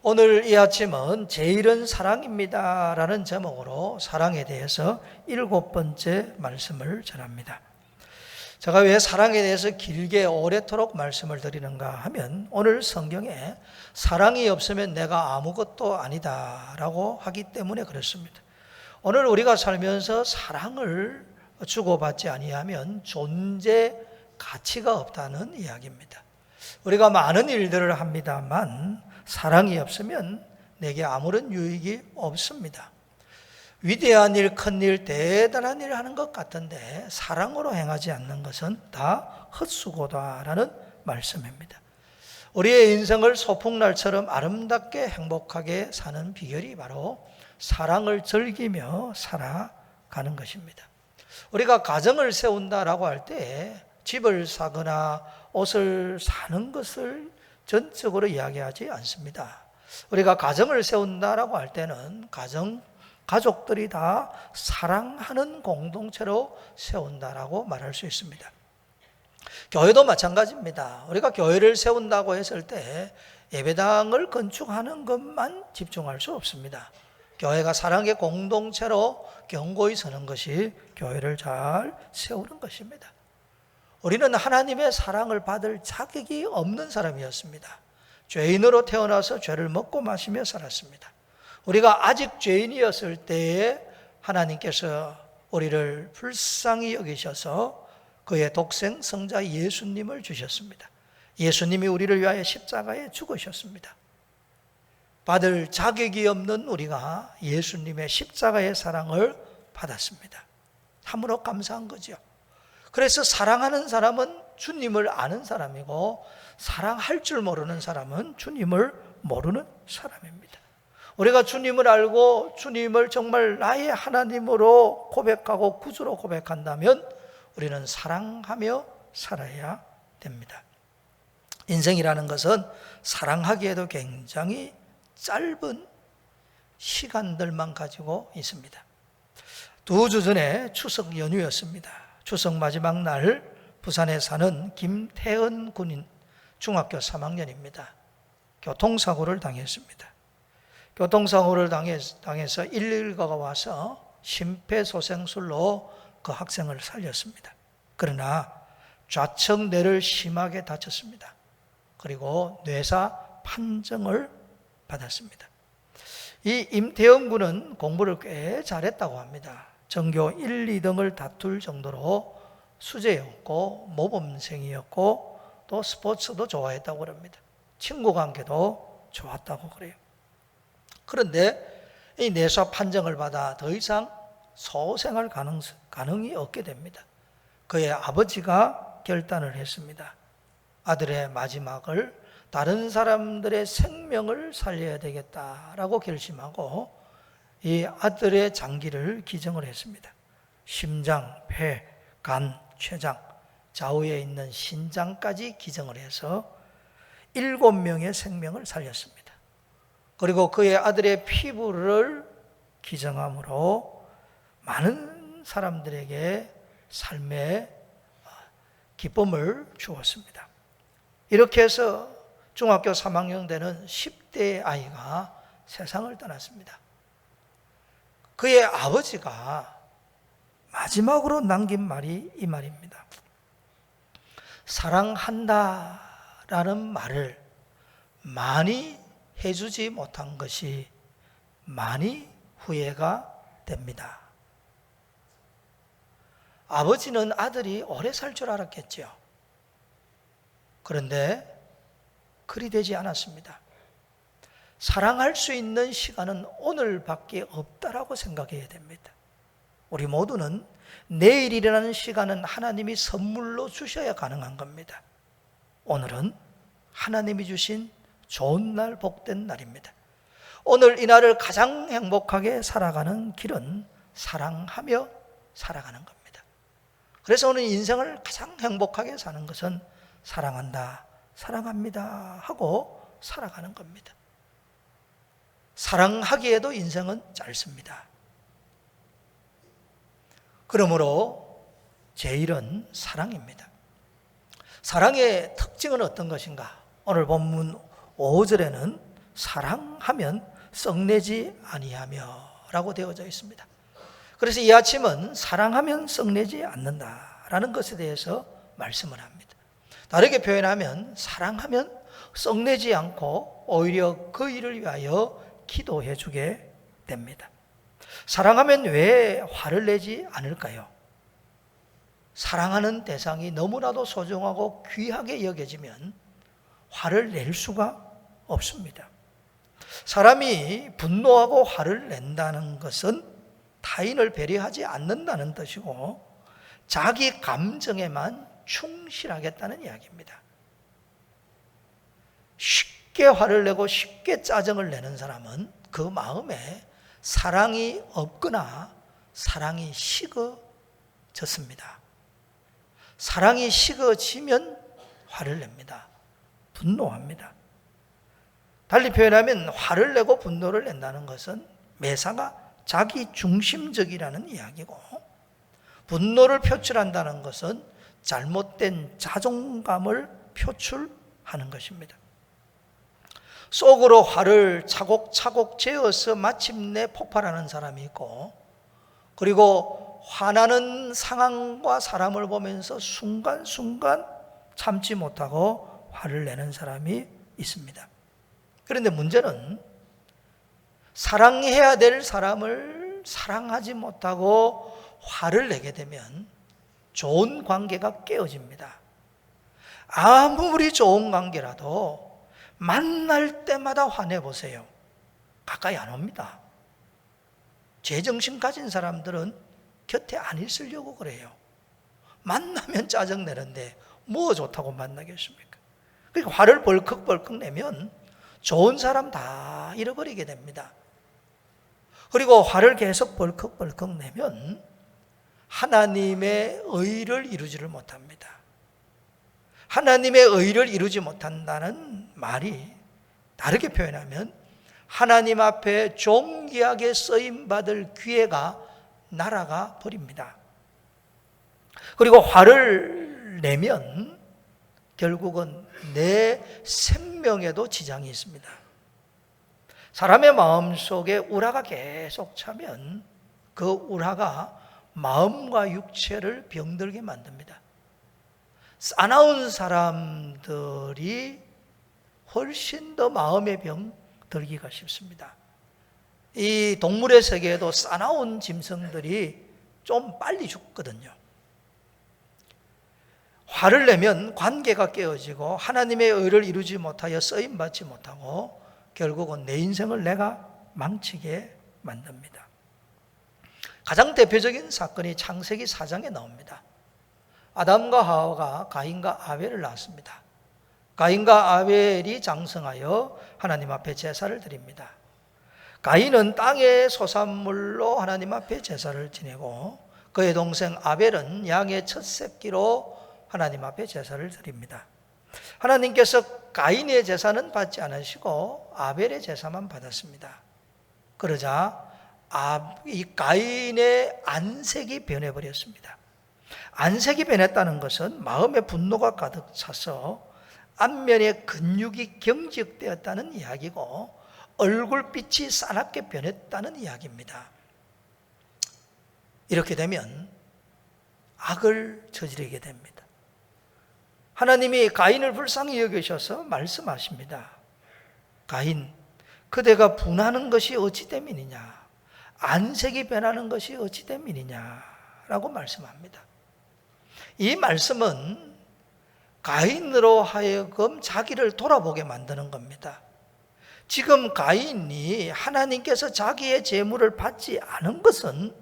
오늘 이 아침은 제일은 사랑입니다 라는 제목으로 사랑에 대해서 7번째 말씀을 전합니다. 제가 왜 사랑에 대해서 길게 오래도록 말씀을 드리는가 하면 오늘 성경에 사랑이 없으면 내가 아무것도 아니다 라고 하기 때문에 그렇습니다. 오늘 우리가 살면서 사랑을 주고받지 아니하면 존재 가치가 없다는 이야기입니다. 우리가 많은 일들을 합니다만 사랑이 없으면 내게 아무런 유익이 없습니다. 위대한 일, 큰 일, 대단한 일을 하는 것 같은데 사랑으로 행하지 않는 것은 다 헛수고다라는 말씀입니다. 우리의 인생을 소풍날처럼 아름답게 행복하게 사는 비결이 바로 사랑을 즐기며 살아가는 것입니다. 우리가 가정을 세운다라고 할 때 집을 사거나 옷을 사는 것을 전적으로 이야기하지 않습니다. 우리가 가정을 세운다라고 할 때는 가족들이 다 사랑하는 공동체로 세운다라고 말할 수 있습니다. 교회도 마찬가지입니다. 우리가 교회를 세운다고 했을 때 예배당을 건축하는 것만 집중할 수 없습니다. 교회가 사랑의 공동체로 견고히 서는 것이 교회를 잘 세우는 것입니다. 우리는 하나님의 사랑을 받을 자격이 없는 사람이었습니다. 죄인으로 태어나서 죄를 먹고 마시며 살았습니다. 우리가 아직 죄인이었을 때에 하나님께서 우리를 불쌍히 여기셔서 그의 독생 성자 예수님을 주셨습니다. 예수님이 우리를 위하여 십자가에 죽으셨습니다. 받을 자격이 없는 우리가 예수님의 십자가의 사랑을 받았습니다. 참으로 감사한 거죠. 그래서 사랑하는 사람은 주님을 아는 사람이고 사랑할 줄 모르는 사람은 주님을 모르는 사람입니다. 우리가 주님을 알고 주님을 정말 나의 하나님으로 고백하고 구주로 고백한다면 우리는 사랑하며 살아야 됩니다. 인생이라는 것은 사랑하기에도 굉장히 짧은 시간들만 가지고 있습니다. 2주 전에 추석 연휴였습니다. 추석 마지막 날 부산에 사는 김태은 군인 중학교 3학년입니다. 교통사고를 당했습니다. 교통사고를 당해서 119가 와서 심폐소생술로 그 학생을 살렸습니다. 그러나 좌측 뇌를 심하게 다쳤습니다. 그리고 뇌사 판정을 받았습니다. 이 임태영 군은 공부를 꽤 잘했다고 합니다. 전교 1, 2등을 다툴 정도로 수재였고 모범생이었고 또 스포츠도 좋아했다고 합니다. 친구 관계도 좋았다고 그래요. 그런데 이 뇌사 판정을 받아 더 이상 소생할 가능이 없게 됩니다. 그의 아버지가 결단을 했습니다. 아들의 마지막을 다른 사람들의 생명을 살려야 되겠다라고 결심하고 이 아들의 장기를 기증을 했습니다. 심장, 폐, 간, 췌장, 좌우에 있는 신장까지 기증을 해서 7명의 생명을 살렸습니다. 그리고 그의 아들의 피부를 기증함으로 많은 사람들에게 삶의 기쁨을 주었습니다. 이렇게 해서 중학교 3학년 되는 10대의 아이가 세상을 떠났습니다. 그의 아버지가 마지막으로 남긴 말이 이 말입니다. 사랑한다라는 말을 많이 해주지 못한 것이 많이 후회가 됩니다. 아버지는 아들이 오래 살 줄 알았겠죠. 그런데 그리 되지 않았습니다. 사랑할 수 있는 시간은 오늘밖에 없다라고 생각해야 됩니다. 우리 모두는 내일이라는 시간은 하나님이 선물로 주셔야 가능한 겁니다. 오늘은 하나님이 주신 좋은 날, 복된 날입니다. 오늘 이 날을 가장 행복하게 살아가는 길은 사랑하며 살아가는 겁니다. 그래서 오늘 인생을 가장 행복하게 사는 것은 사랑한다, 사랑합니다 하고 살아가는 겁니다. 사랑하기에도 인생은 짧습니다. 그러므로 제일은 사랑입니다. 사랑의 특징은 어떤 것인가? 오늘 본문 5절에는 사랑하면 썩내지 아니하며 라고 되어져 있습니다. 그래서 이 아침은 사랑하면 썩내지 않는다라는 것에 대해서 말씀을 합니다. 다르게 표현하면 사랑하면 썩내지 않고 오히려 그 일을 위하여 기도해 주게 됩니다. 사랑하면 왜 화를 내지 않을까요? 사랑하는 대상이 너무나도 소중하고 귀하게 여겨지면 화를 낼 수가 없습니다. 사람이 분노하고 화를 낸다는 것은 타인을 배려하지 않는다는 뜻이고 자기 감정에만 충실하겠다는 이야기입니다. 쉽게 화를 내고 쉽게 짜증을 내는 사람은 그 마음에 사랑이 없거나 사랑이 식어졌습니다. 사랑이 식어지면 화를 냅니다. 분노합니다. 달리 표현하면 화를 내고 분노를 낸다는 것은 매사가 자기 중심적이라는 이야기고, 분노를 표출한다는 것은 잘못된 자존감을 표출하는 것입니다. 속으로 화를 차곡차곡 재어서 마침내 폭발하는 사람이 있고, 그리고 화나는 상황과 사람을 보면서 순간순간 참지 못하고 화를 내는 사람이 있습니다. 그런데 문제는 사랑해야 될 사람을 사랑하지 못하고 화를 내게 되면 좋은 관계가 깨어집니다. 아무리 좋은 관계라도 만날 때마다 화내보세요. 가까이 안 옵니다. 제정신 가진 사람들은 곁에 안 있으려고 그래요. 만나면 짜증내는데 뭐 좋다고 만나겠습니까? 그러니까 화를 벌컥벌컥 내면 좋은 사람 다 잃어버리게 됩니다. 그리고 화를 계속 벌컥벌컥 내면 하나님의 의를 이루지를 못합니다. 하나님의 의를 이루지 못한다는 말이 다르게 표현하면 하나님 앞에 존귀하게 쓰임받을 기회가 날아가 버립니다. 그리고 화를 내면 결국은 내 생명에도 지장이 있습니다. 사람의 마음속에 우라가 계속 차면 그 우라가 마음과 육체를 병들게 만듭니다. 싸나운 사람들이 훨씬 더 마음의 병 들기가 쉽습니다. 이 동물의 세계에도 싸나운 짐승들이 좀 빨리 죽거든요. 화를 내면 관계가 깨어지고 하나님의 의를 이루지 못하여 쓰임받지 못하고 결국은 내 인생을 내가 망치게 만듭니다. 가장 대표적인 사건이 창세기 4장에 나옵니다. 아담과 하와가 가인과 아벨을 낳았습니다. 가인과 아벨이 장성하여 하나님 앞에 제사를 드립니다. 가인은 땅의 소산물로 하나님 앞에 제사를 지내고 그의 동생 아벨은 양의 첫 새끼로 하나님 앞에 제사를 드립니다. 하나님께서 가인의 제사는 받지 않으시고 아벨의 제사만 받았습니다. 그러자 이 가인의 안색이 변해버렸습니다. 안색이 변했다는 것은 마음의 분노가 가득 차서 안면의 근육이 경직되었다는 이야기고 얼굴빛이 싸납게 변했다는 이야기입니다. 이렇게 되면 악을 저지르게 됩니다. 하나님이 가인을 불쌍히 여기셔서 말씀하십니다. 가인, 그대가 분하는 것이 어찌 됨이니냐? 안색이 변하는 것이 어찌 됨이니냐? 라고 말씀합니다. 이 말씀은 가인으로 하여금 자기를 돌아보게 만드는 겁니다. 지금 가인이 하나님께서 자기의 재물을 받지 않은 것은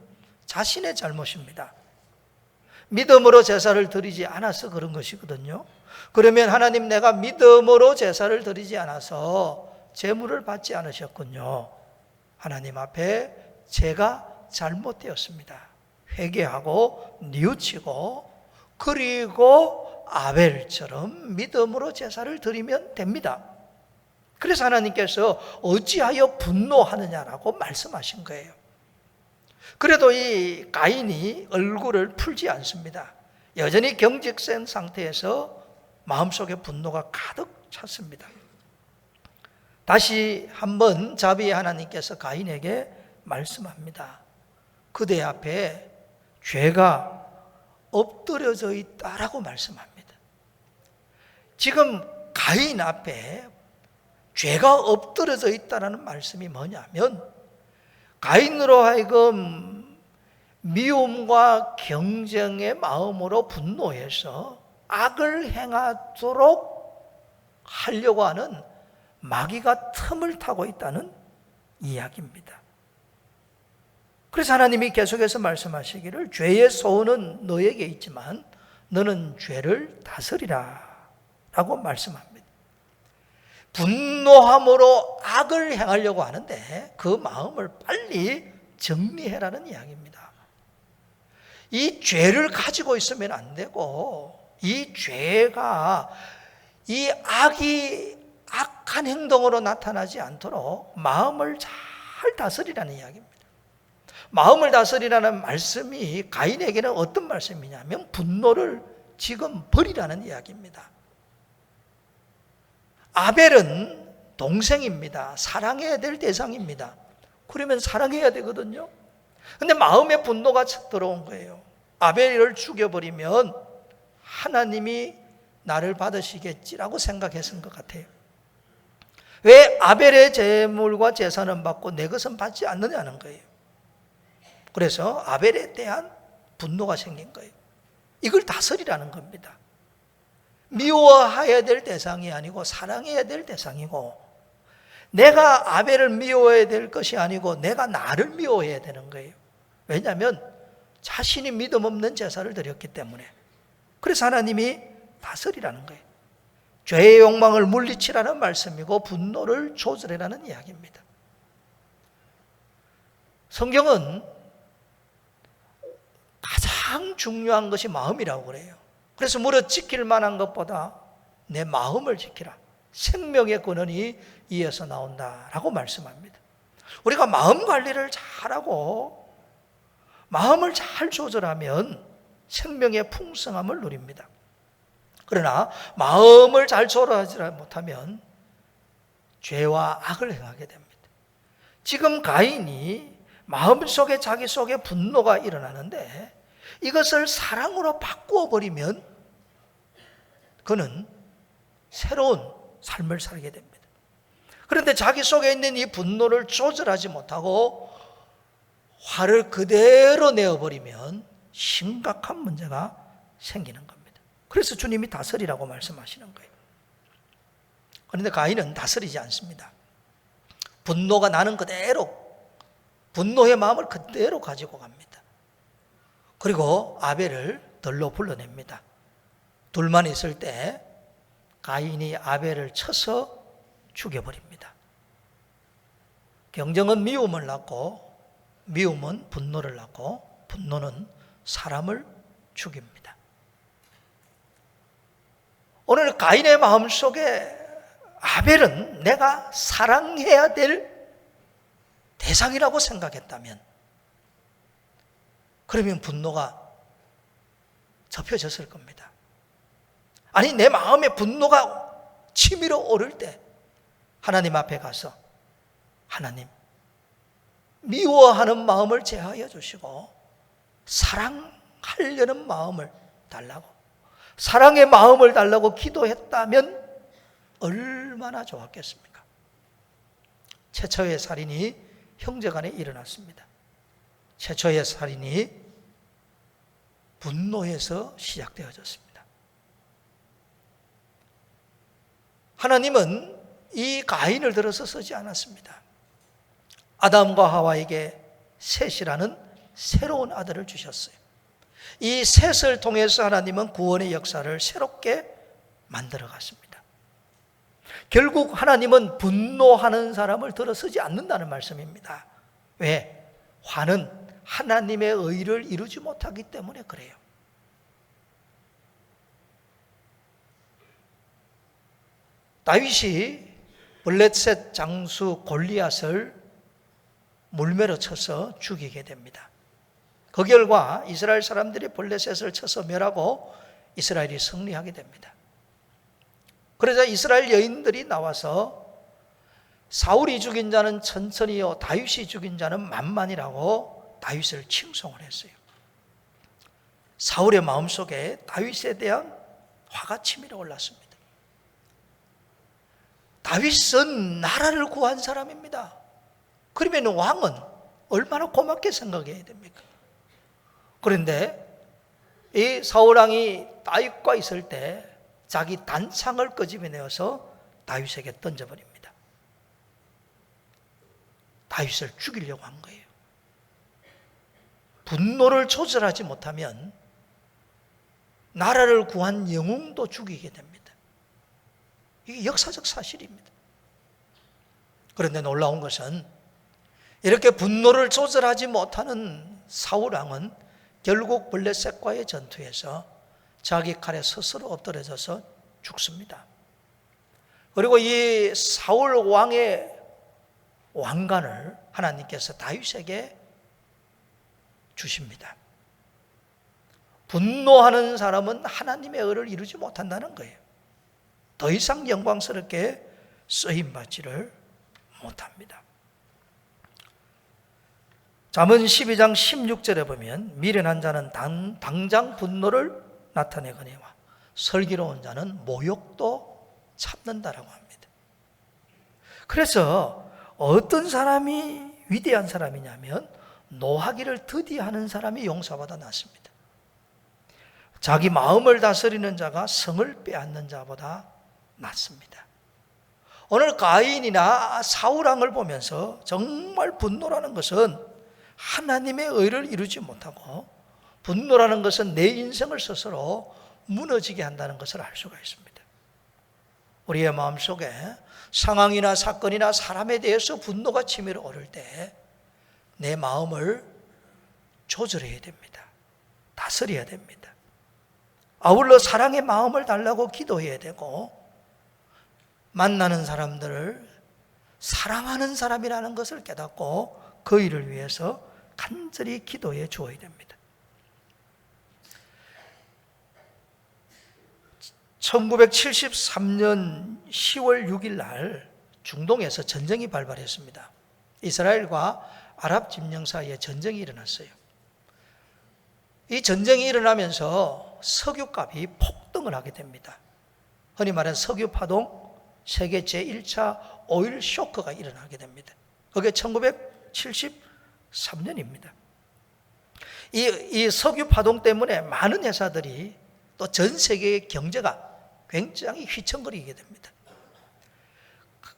자신의 잘못입니다. 믿음으로 제사를 드리지 않아서 그런 것이거든요. 그러면 하나님, 내가 믿음으로 제사를 드리지 않아서 재물을 받지 않으셨군요. 하나님 앞에 제가 잘못되었습니다. 회개하고 뉘우치고 그리고 아벨처럼 믿음으로 제사를 드리면 됩니다. 그래서 하나님께서 어찌하여 분노하느냐라고 말씀하신 거예요. 그래도 이 가인이 얼굴을 풀지 않습니다. 여전히 경직된 상태에서 마음속에 분노가 가득 찼습니다. 다시 한번 자비의 하나님께서 가인에게 말씀합니다. 그대 앞에 죄가 엎드려져 있다라고 말씀합니다. 지금 가인 앞에 죄가 엎드려져 있다라는 말씀이 뭐냐면, 가인으로 하여금 미움과 경쟁의 마음으로 분노해서 악을 행하도록 하려고 하는 마귀가 틈을 타고 있다는 이야기입니다. 그래서 하나님이 계속해서 말씀하시기를, 죄의 소원은 너에게 있지만 너는 죄를 다스리라 라고 말씀합니다. 분노함으로 악을 행하려고 하는데 그 마음을 빨리 정리해라는 이야기입니다. 이 죄를 가지고 있으면 안 되고, 이 죄가, 이 악이 악한 행동으로 나타나지 않도록 마음을 잘 다스리라는 이야기입니다. 마음을 다스리라는 말씀이 가인에게는 어떤 말씀이냐면, 분노를 지금 버리라는 이야기입니다. 아벨은 동생입니다. 사랑해야 될 대상입니다. 그러면 사랑해야 되거든요. 근데 마음에 분노가 들어온 거예요. 아벨을 죽여버리면 하나님이 나를 받으시겠지라고 생각했을 것 같아요. 왜 아벨의 제물과 제사는 받고 내 것은 받지 않느냐는 거예요. 그래서 아벨에 대한 분노가 생긴 거예요. 이걸 다스리라는 겁니다. 미워해야 될 대상이 아니고 사랑해야 될 대상이고, 내가 아벨을 미워해야 될 것이 아니고 내가 나를 미워해야 되는 거예요. 왜냐하면 자신이 믿음 없는 제사를 드렸기 때문에. 그래서 하나님이 다스리라는 거예요. 죄의 욕망을 물리치라는 말씀이고 분노를 조절해라는 이야기입니다. 성경은 가장 중요한 것이 마음이라고 그래요. 그래서 무릇 지킬 만한 것보다 내 마음을 지키라. 생명의 근원이 이에서 나온다라고 말씀합니다. 우리가 마음 관리를 잘하고 마음을 잘 조절하면 생명의 풍성함을 누립니다. 그러나 마음을 잘 조절하지 못하면 죄와 악을 행하게 됩니다. 지금 가인이 마음속에 자기 속에 분노가 일어나는데 이것을 사랑으로 바꾸어 버리면 그는 새로운 삶을 살게 됩니다. 그런데 자기 속에 있는 이 분노를 조절하지 못하고 화를 그대로 내어버리면 심각한 문제가 생기는 겁니다. 그래서 주님이 다스리라고 말씀하시는 거예요. 그런데 가인은 다스리지 않습니다. 분노가 나는 그대로, 분노의 마음을 그대로 가지고 갑니다. 그리고 아벨을 들로 불러냅니다. 둘만 있을 때 가인이 아벨을 쳐서 죽여버립니다. 경쟁은 미움을 낳고 미움은 분노를 낳고 분노는 사람을 죽입니다. 오늘 가인의 마음속에 아벨은 내가 사랑해야 될 대상이라고 생각했다면, 그러면 분노가 접혀졌을 겁니다. 아니, 내 마음에 분노가 치밀어 오를 때 하나님 앞에 가서, 하나님, 미워하는 마음을 제하여 주시고 사랑하려는 마음을 달라고, 사랑의 마음을 달라고 기도했다면 얼마나 좋았겠습니까? 최초의 살인이 형제간에 일어났습니다. 최초의 살인이 분노에서 시작되어졌습니다. 하나님은 이 가인을 들어서 쓰지 않았습니다. 아담과 하와에게 셋이라는 새로운 아들을 주셨어요. 이 셋을 통해서 하나님은 구원의 역사를 새롭게 만들어 갔습니다. 결국 하나님은 분노하는 사람을 들어 쓰지 않는다는 말씀입니다. 왜? 화는 하나님의 의를 이루지 못하기 때문에 그래요. 다윗이 블레셋 장수 골리앗을 물매로 쳐서 죽이게 됩니다. 그 결과 이스라엘 사람들이 블레셋을 쳐서 멸하고 이스라엘이 승리하게 됩니다. 그러자 이스라엘 여인들이 나와서 사울이 죽인 자는 천천히요 다윗이 죽인 자는 만만이라고 다윗을 칭송을 했어요. 사울의 마음속에 다윗에 대한 화가 치밀어 올랐습니다. 다윗은 나라를 구한 사람입니다. 그러면 왕은 얼마나 고맙게 생각해야 됩니까? 그런데 이 사울왕이 다윗과 있을 때 자기 단창을 끄집어내어서 다윗에게 던져버립니다. 다윗을 죽이려고 한 거예요. 분노를 조절하지 못하면 나라를 구한 영웅도 죽이게 됩니다. 이게 역사적 사실입니다. 그런데 놀라운 것은 이렇게 분노를 조절하지 못하는 사울왕은 결국 블레셋과의 전투에서 자기 칼에 스스로 엎드려져서 죽습니다. 그리고 이 사울 왕의 왕관을 하나님께서 다윗에게 주십니다. 분노하는 사람은 하나님의 의를 이루지 못한다는 거예요. 더 이상 영광스럽게 쓰임받지를 못합니다. 잠언 12장 16절에 보면 미련한 자는 당장 분노를 나타내거니와 슬기로운 자는 모욕도 참는다라고 합니다. 그래서 어떤 사람이 위대한 사람이냐면 노하기를 더디하는 사람이 용사보다 낫습니다. 자기 마음을 다스리는 자가 성을 빼앗는 자보다 낫습니다. 오늘 가인이나 사울왕을 보면서 정말 분노라는 것은 하나님의 의를 이루지 못하고 분노라는 것은 내 인생을 스스로 무너지게 한다는 것을 알 수가 있습니다. 우리의 마음속에 상황이나 사건이나 사람에 대해서 분노가 치밀어 오를 때 내 마음을 조절해야 됩니다. 다스려야 됩니다. 아울러 사랑의 마음을 달라고 기도해야 되고 만나는 사람들을 사랑하는 사람이라는 것을 깨닫고 그 일을 위해서 간절히 기도해 주어야 됩니다. 1973년 10월 6일 날 중동에서 전쟁이 발발했습니다. 이스라엘과 아랍 진영 사이에 전쟁이 일어났어요. 이 전쟁이 일어나면서 석유값이 폭등을 하게 됩니다. 흔히 말하는 석유 파동, 세계 제1차 오일 쇼크가 일어나게 됩니다. 그게 1973년입니다. 이 석유 파동 때문에 많은 회사들이 또 전 세계의 경제가 굉장히 휘청거리게 됩니다.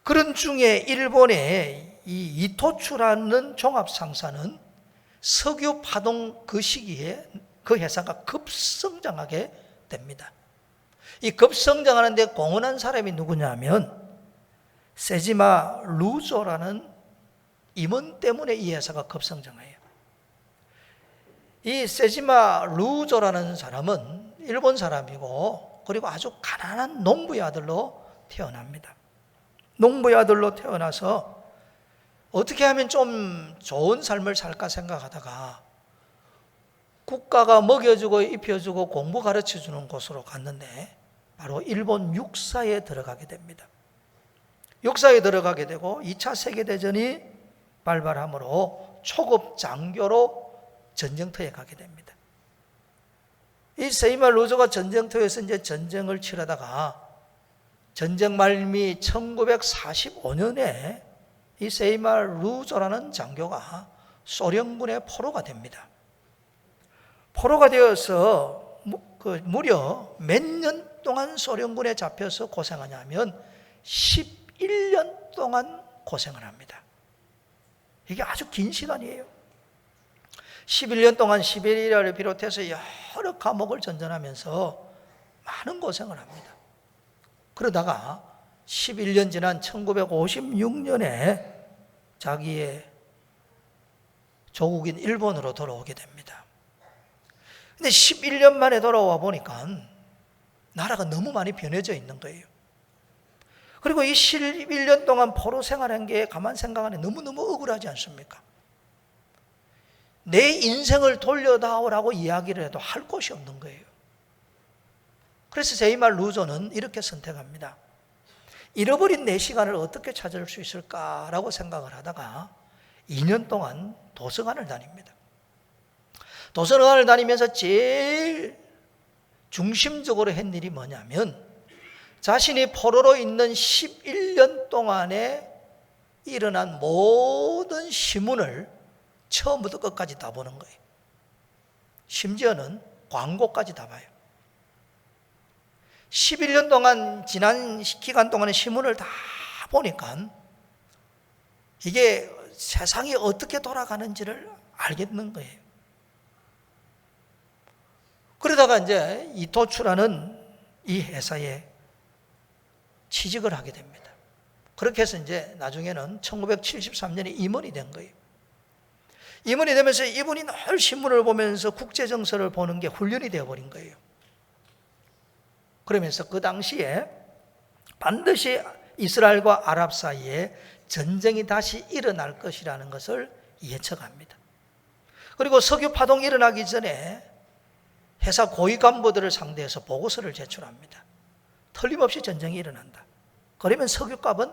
그런 중에 일본의 이 이토추라는 종합상사는 석유 파동 그 시기에 그 회사가 급성장하게 됩니다. 이 급성장하는데 공헌한 사람이 누구냐면 세지마 루조라는 임원 때문에 이 회사가 급성장해요. 이 세지마 루조라는 사람은 일본 사람이고 그리고 아주 가난한 농부의 아들로 태어납니다. 농부의 아들로 태어나서 어떻게 하면 좀 좋은 삶을 살까 생각하다가 국가가 먹여주고 입혀주고 공부 가르쳐주는 곳으로 갔는데 바로 일본 육사에 들어가게 됩니다. 육사에 들어가게 되고 2차 세계대전이 발발함으로 초급 장교로 전쟁터에 가게 됩니다. 이 세이마 루조가 전쟁터에서 이제 전쟁을 치르다가 전쟁 말미 1945년에 이 세이마 루조라는 장교가 소련군의 포로가 됩니다. 포로가 되어서 무려 몇 년 동안 소련군에 잡혀서 고생하냐면 11년 동안 고생을 합니다. 이게 아주 긴 시간이에요. 11년 동안 시베리아를 비롯해서 여러 감옥을 전전하면서 많은 고생을 합니다. 그러다가 11년 지난 1956년에 자기의 조국인 일본으로 돌아오게 됩니다. 근데 11년 만에 돌아와 보니까 나라가 너무 많이 변해져 있는 거예요. 그리고 이 11년 동안 포로 생활한 게 가만 생각하니 너무너무 억울하지 않습니까? 내 인생을 돌려다오라고 이야기를 해도 할 곳이 없는 거예요. 그래서 세이마 루조는 이렇게 선택합니다. 잃어버린 내 시간을 어떻게 찾을 수 있을까라고 생각을 하다가 2년 동안 도서관을 다닙니다. 도서관을 다니면서 제일 중심적으로 한 일이 뭐냐면 자신이 포로로 있는 11년 동안에 일어난 모든 시문을 처음부터 끝까지 다 보는 거예요. 심지어는 광고까지 다 봐요. 11년 동안 지난 기간 동안의 신문을 다 보니까 이게 세상이 어떻게 돌아가는지를 알겠는 거예요. 그러다가 이제 이토추라는 이 회사에 취직을 하게 됩니다. 그렇게 해서 이제 나중에는 1973년에 임원이 된 거예요. 임원이 되면서 이분이 늘 신문을 보면서 국제정세를 보는 게 훈련이 되어버린 거예요. 그러면서 그 당시에 반드시 이스라엘과 아랍 사이에 전쟁이 다시 일어날 것이라는 것을 예측합니다. 그리고 석유 파동이 일어나기 전에 회사 고위 간부들을 상대해서 보고서를 제출합니다. 틀림없이 전쟁이 일어난다. 그러면 석유값은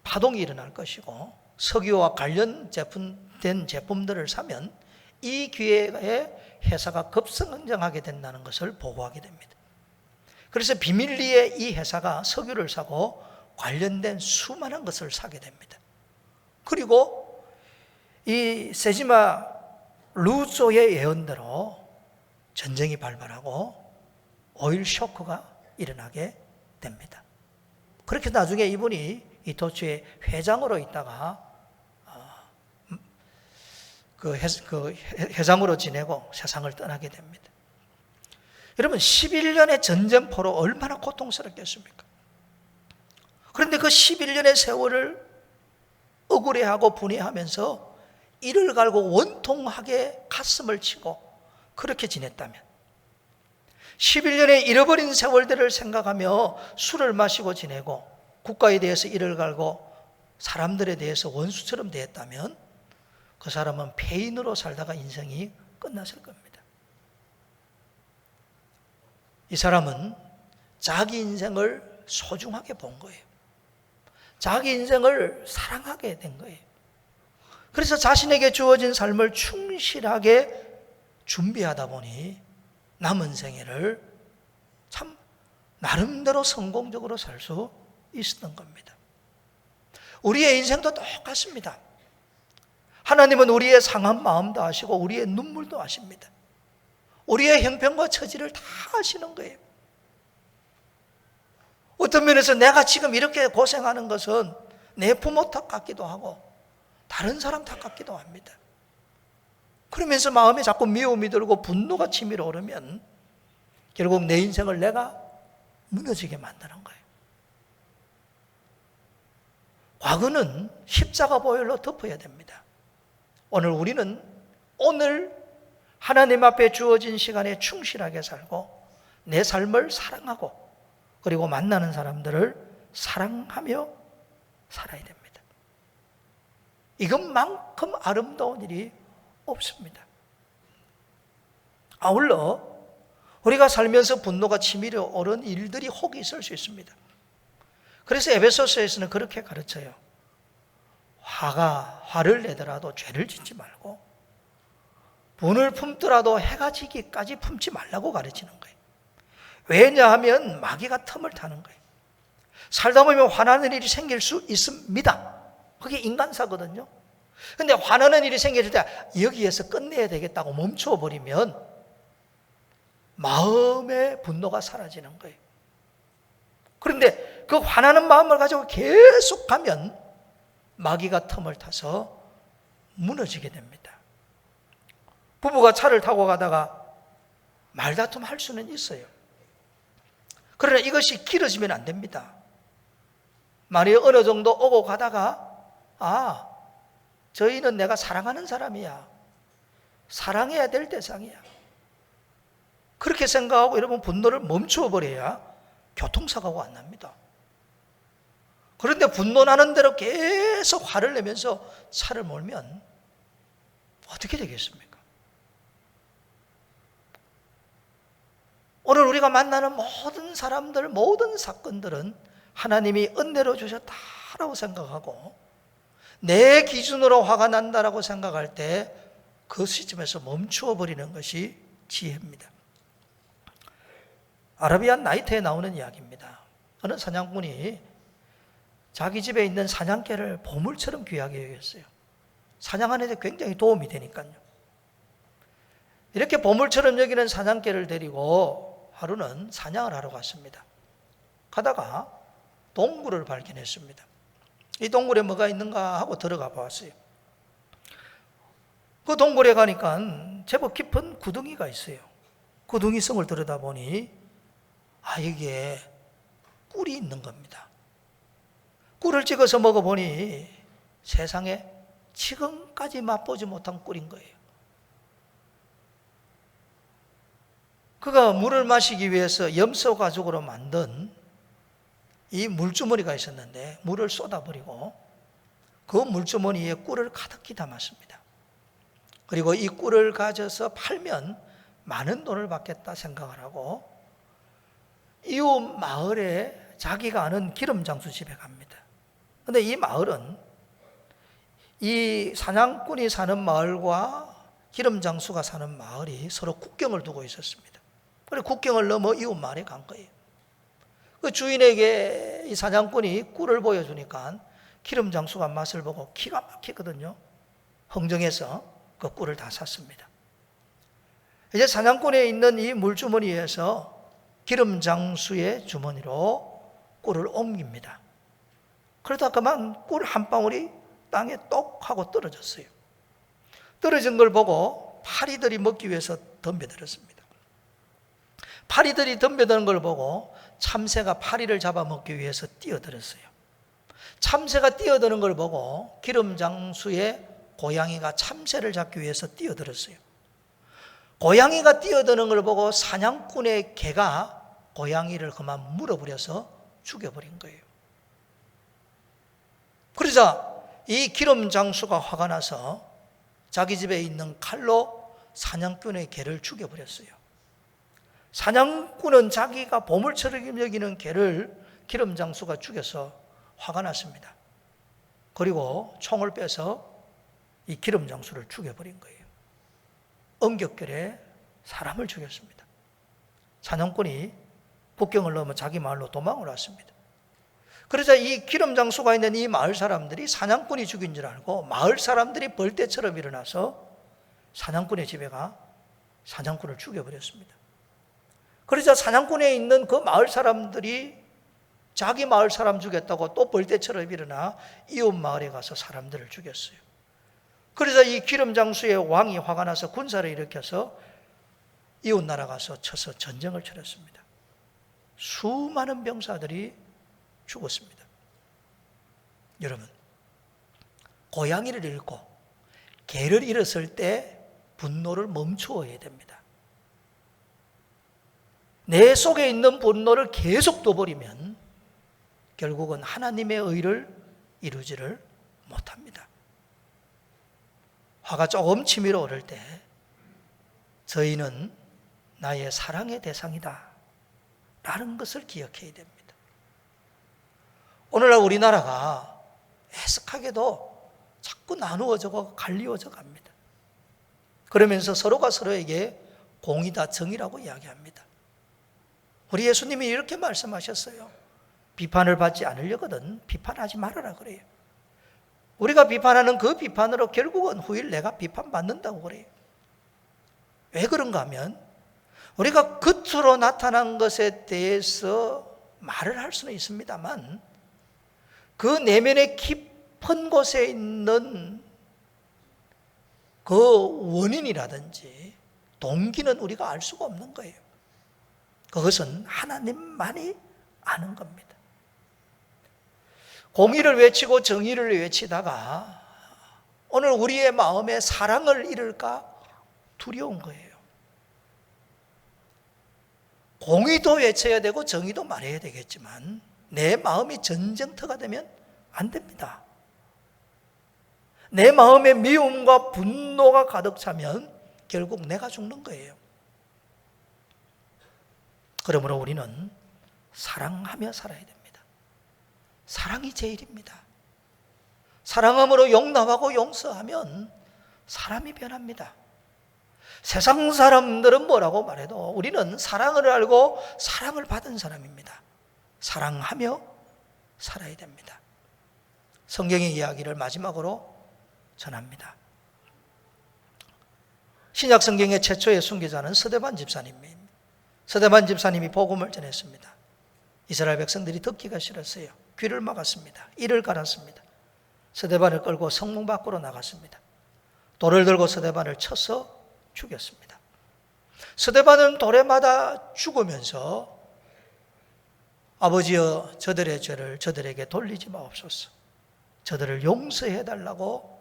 파동이 일어날 것이고 석유와 관련된 제품들을 사면 이 기회에 회사가 급성장하게 된다는 것을 보고하게 됩니다. 그래서 비밀리에 이 회사가 석유를 사고 관련된 수많은 것을 사게 됩니다. 그리고 이 세지마 루소의 예언대로 전쟁이 발발하고 오일 쇼크가 일어나게 됩니다. 그렇게 나중에 이분이 이토추의 회장으로 있다가 그 회장으로 지내고 세상을 떠나게 됩니다. 여러분 11년의 전쟁포로 얼마나 고통스럽겠습니까? 그런데 그 11년의 세월을 억울해하고 분해하면서 이를 갈고 원통하게 가슴을 치고 그렇게 지냈다면 11년의 잃어버린 세월들을 생각하며 술을 마시고 지내고 국가에 대해서 이를 갈고 사람들에 대해서 원수처럼 대했다면 그 사람은 폐인으로 살다가 인생이 끝났을 겁니다. 이 사람은 자기 인생을 소중하게 본 거예요. 자기 인생을 사랑하게 된 거예요. 그래서 자신에게 주어진 삶을 충실하게 준비하다 보니 남은 생애를 참 나름대로 성공적으로 살 수 있었던 겁니다. 우리의 인생도 똑같습니다. 하나님은 우리의 상한 마음도 아시고 우리의 눈물도 아십니다. 우리의 형편과 처지를 다 아시는 거예요. 어떤 면에서 내가 지금 이렇게 고생하는 것은 내 부모 탓 같기도 하고 다른 사람 탓 같기도 합니다. 그러면서 마음에 자꾸 미움이 들고 분노가 치밀어 오르면 결국 내 인생을 내가 무너지게 만드는 거예요. 과거는 십자가 보혈로 덮어야 됩니다. 우리는 하나님 앞에 주어진 시간에 충실하게 살고 내 삶을 사랑하고 그리고 만나는 사람들을 사랑하며 살아야 됩니다. 이것만큼 아름다운 일이 없습니다. 아울러 우리가 살면서 분노가 치밀어 오른 일들이 혹 있을 수 있습니다. 그래서 에베소서에서는 그렇게 가르쳐요. 화를 내더라도 죄를 짓지 말고 분을 품더라도 해가 지기까지 품지 말라고 가르치는 거예요. 왜냐하면 마귀가 틈을 타는 거예요. 살다 보면 화나는 일이 생길 수 있습니다. 그게 인간사거든요. 그런데 화나는 일이 생길 때 여기에서 끝내야 되겠다고 멈춰버리면 마음의 분노가 사라지는 거예요. 그런데 그 화나는 마음을 가지고 계속 가면 마귀가 틈을 타서 무너지게 됩니다. 부부가 차를 타고 가다가 말다툼 할 수는 있어요. 그러나 이것이 길어지면 안 됩니다. 만약에 어느 정도 오고 가다가 저희는 내가 사랑하는 사람이야. 사랑해야 될 대상이야. 그렇게 생각하고 여러분 분노를 멈춰버려야 교통사고가 안 납니다. 그런데 분노 나는 대로 계속 화를 내면서 차를 몰면 어떻게 되겠습니까? 오늘 우리가 만나는 모든 사람들, 모든 사건들은 하나님이 은혜로 주셨다라고 생각하고 내 기준으로 화가 난다라고 생각할 때 그 시점에서 멈추어 버리는 것이 지혜입니다. 아라비안 나이트에 나오는 이야기입니다. 어느 사냥꾼이 자기 집에 있는 사냥개를 보물처럼 귀하게 여겼어요. 사냥하는 데 굉장히 도움이 되니까요. 이렇게 보물처럼 여기는 사냥개를 데리고 하루는 사냥을 하러 갔습니다. 가다가 동굴을 발견했습니다. 이 동굴에 뭐가 있는가 하고 들어가 보았어요. 그 동굴에 가니까 제법 깊은 구덩이가 있어요. 구덩이성을 들여다보니 이게 꿀이 있는 겁니다. 꿀을 찍어서 먹어보니 세상에 지금까지 맛보지 못한 꿀인 거예요. 그가 물을 마시기 위해서 염소 가죽으로 만든 이 물주머니가 있었는데 물을 쏟아버리고 그 물주머니에 꿀을 가득히 담았습니다. 그리고 이 꿀을 가져서 팔면 많은 돈을 받겠다 생각을 하고 이웃 마을에 자기가 아는 기름장수 집에 갑니다. 그런데 이 마을은 이 사냥꾼이 사는 마을과 기름장수가 사는 마을이 서로 국경을 두고 있었습니다. 그래서 국경을 넘어 이웃 마을에 간 거예요. 그 주인에게 이 사냥꾼이 꿀을 보여주니까 기름장수가 맛을 보고 기가 막히거든요. 흥정해서 그 꿀을 다 샀습니다. 이제 사냥꾼에 있는 이 물주머니에서 기름장수의 주머니로 꿀을 옮깁니다. 그러다 그만 꿀 한 방울이 땅에 똑 하고 떨어졌어요. 떨어진 걸 보고 파리들이 먹기 위해서 덤벼들었습니다. 파리들이 덤벼드는 걸 보고 참새가 파리를 잡아먹기 위해서 뛰어들었어요. 참새가 뛰어드는 걸 보고 기름장수의 고양이가 참새를 잡기 위해서 뛰어들었어요. 고양이가 뛰어드는 걸 보고 사냥꾼의 개가 고양이를 그만 물어버려서 죽여버린 거예요. 그러자 이 기름장수가 화가 나서 자기 집에 있는 칼로 사냥꾼의 개를 죽여버렸어요. 사냥꾼은 자기가 보물처럼 여기는 개를 기름장수가 죽여서 화가 났습니다. 그리고 총을 빼서 이 기름장수를 죽여버린 거예요. 엄격결에 사람을 죽였습니다. 사냥꾼이 국경을 넘어 자기 마을로 도망을 왔습니다. 그러자 이 기름장수가 있는 이 마을 사람들이 사냥꾼이 죽인 줄 알고 마을 사람들이 벌떼처럼 일어나서 사냥꾼의 집에 가 사냥꾼을 죽여버렸습니다. 그러자 사냥꾼에 있는 그 마을 사람들이 자기 마을 사람 죽였다고 또 벌떼처럼 일어나 이웃 마을에 가서 사람들을 죽였어요. 그래서 이 기름장수의 왕이 화가 나서 군사를 일으켜서 이웃 나라 가서 쳐서 전쟁을 치렀습니다. 수많은 병사들이 죽었습니다. 여러분, 고양이를 잃고 개를 잃었을 때 분노를 멈추어야 됩니다. 내 속에 있는 분노를 계속 둬버리면 결국은 하나님의 의를 이루지를 못합니다. 화가 조금 치밀어 오를 때 저희는 나의 사랑의 대상이다 라는 것을 기억해야 됩니다. 오늘날 우리나라가 애석하게도 자꾸 나누어져고 갈리워져 갑니다. 그러면서 서로가 서로에게 공의다 정의라고 이야기합니다. 우리 예수님이 이렇게 말씀하셨어요. 비판을 받지 않으려거든 비판하지 말아라 그래요. 우리가 비판하는 그 비판으로 결국은 후일 내가 비판받는다고 그래요. 왜 그런가 하면 우리가 겉으로 나타난 것에 대해서 말을 할 수는 있습니다만 그 내면의 깊은 곳에 있는 그 원인이라든지 동기는 우리가 알 수가 없는 거예요. 그것은 하나님만이 아는 겁니다. 공의를 외치고 정의를 외치다가 오늘 우리의 마음에 사랑을 잃을까 두려운 거예요. 공의도 외쳐야 되고 정의도 말해야 되겠지만 내 마음이 전쟁터가 되면 안 됩니다. 내 마음에 미움과 분노가 가득 차면 결국 내가 죽는 거예요. 그러므로 우리는 사랑하며 살아야 됩니다. 사랑이 제일입니다. 사랑함으로 용납하고 용서하면 사람이 변합니다. 세상 사람들은 뭐라고 말해도 우리는 사랑을 알고 사랑을 받은 사람입니다. 사랑하며 살아야 됩니다. 성경의 이야기를 마지막으로 전합니다. 신약 성경의 최초의 순교자는 스데반 집사님입니다. 스데반 집사님이 복음을 전했습니다. 이스라엘 백성들이 듣기가 싫었어요. 귀를 막았습니다. 이를 갈았습니다. 스데반을 끌고 성문 밖으로 나갔습니다. 돌을 들고 스데반을 쳐서 죽였습니다. 스데반은 돌에 맞아 죽으면서 아버지여 저들의 죄를 저들에게 돌리지 마옵소서. 저들을 용서해 달라고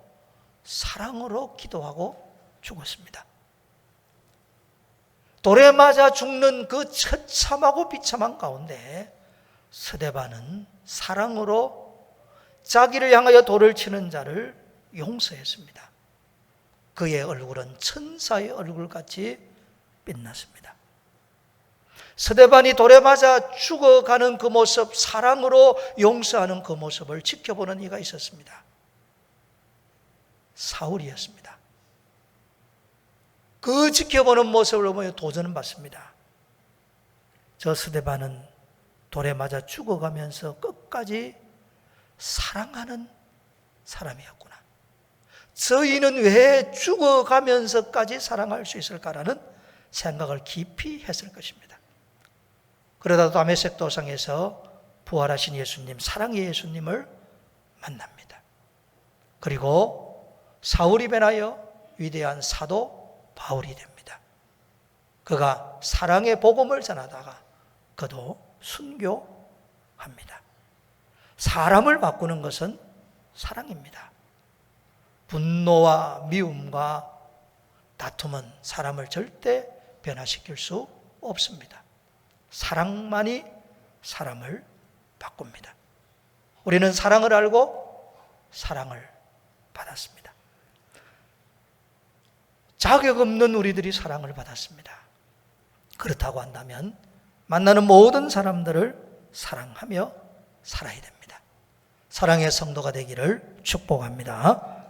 사랑으로 기도하고 죽었습니다. 돌에 맞아 죽는 그 처참하고 비참한 가운데 스데반은 사랑으로 자기를 향하여 돌을 치는 자를 용서했습니다. 그의 얼굴은 천사의 얼굴같이 빛났습니다. 스데반이 돌에 맞아 죽어가는 그 모습, 사랑으로 용서하는 그 모습을 지켜보는 이가 있었습니다. 사울이었습니다. 그 지켜보는 모습을 보며 도전을 받습니다. 저 스데반은 돌에 맞아 죽어가면서 끝까지 사랑하는 사람이었구나. 저희는 왜 죽어가면서까지 사랑할 수 있을까라는 생각을 깊이 했을 것입니다. 그러다 다메섹 도상에서 부활하신 예수님, 사랑의 예수님을 만납니다. 그리고 사울이 변하여 위대한 사도 바울이 됩니다. 그가 사랑의 복음을 전하다가 그도 순교합니다. 사람을 바꾸는 것은 사랑입니다. 분노와 미움과 다툼은 사람을 절대 변화시킬 수 없습니다. 사랑만이 사람을 바꿉니다. 우리는 사랑을 알고 사랑을 받았습니다. 자격 없는 우리들이 사랑을 받았습니다. 그렇다고 한다면 만나는 모든 사람들을 사랑하며 살아야 됩니다. 사랑의 성도가 되기를 축복합니다.